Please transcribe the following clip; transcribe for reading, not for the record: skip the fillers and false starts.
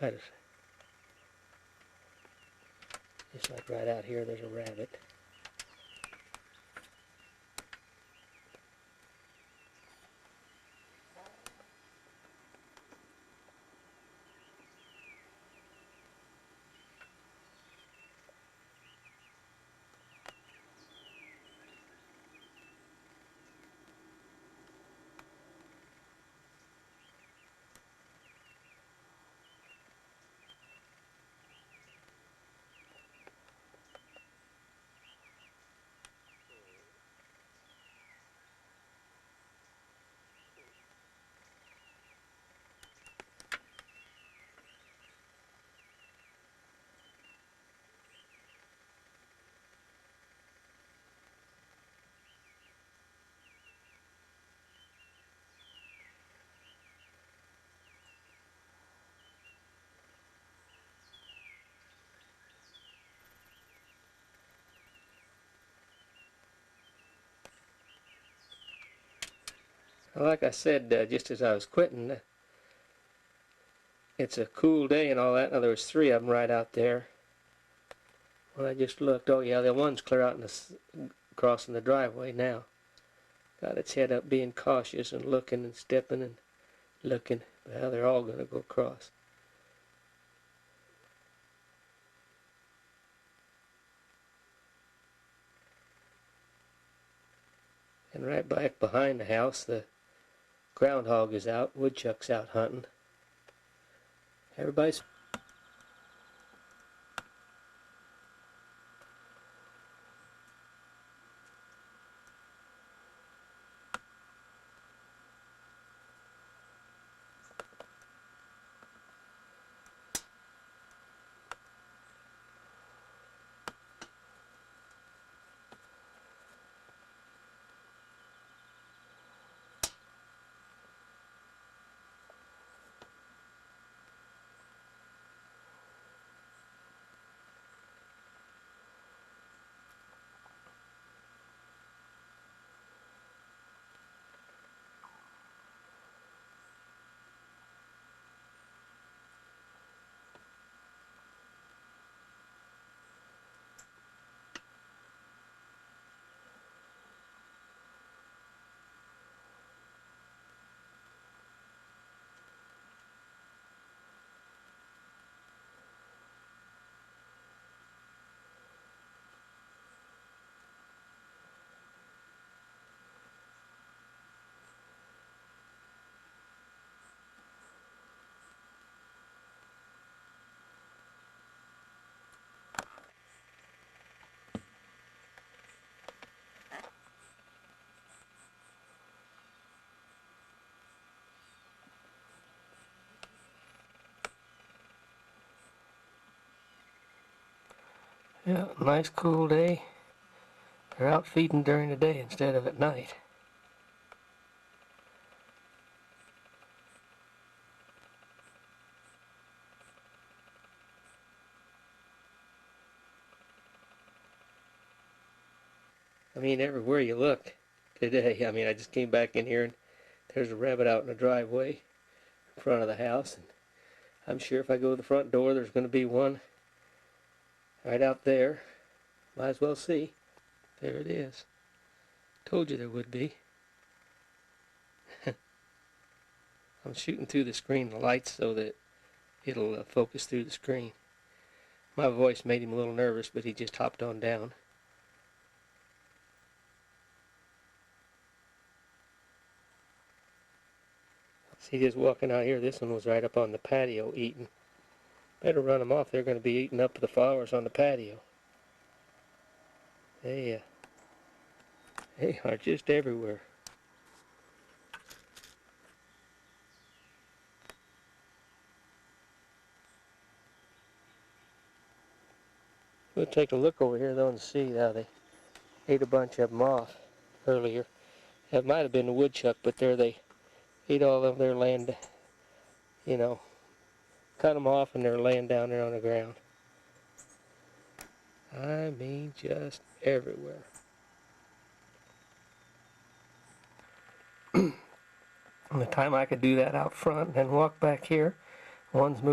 kind of, just like right out here, there's a rabbit. Like I said, just as I was quitting, it's a cool day and all that. Now there was 3 of them right out there. When I just looked, oh yeah, the one's clear out in the crossing the driveway now. Got its head up, being cautious and looking and stepping and looking. Well, they're all going to go across. And right back behind the house, the groundhog is out, woodchuck's out hunting. Everybody's yeah, nice cool day. They're out feeding during the day instead of at night. I mean, everywhere you look today, I mean, I just came back in here and there's a rabbit out in the driveway in front of the house, and I'm sure if I go to the front door, there's going to be one right out there. Might as well see. There it is. Told you there would be. I'm shooting through the screen, the lights, so that it'll focus through the screen. My voice made him a little nervous, but he just hopped on down. See, just walking out here, this one was right up on the patio eating. Better run them off. They're going to be eating up the flowers on the patio. They are just everywhere. We'll take a look over here though and see how they ate a bunch of them off earlier. It might have been a woodchuck, but there they ate all of their land, you know, cut them off and they're laying down there on the ground. I mean, just everywhere. And the time I could do that out front and walk back here, one's moving.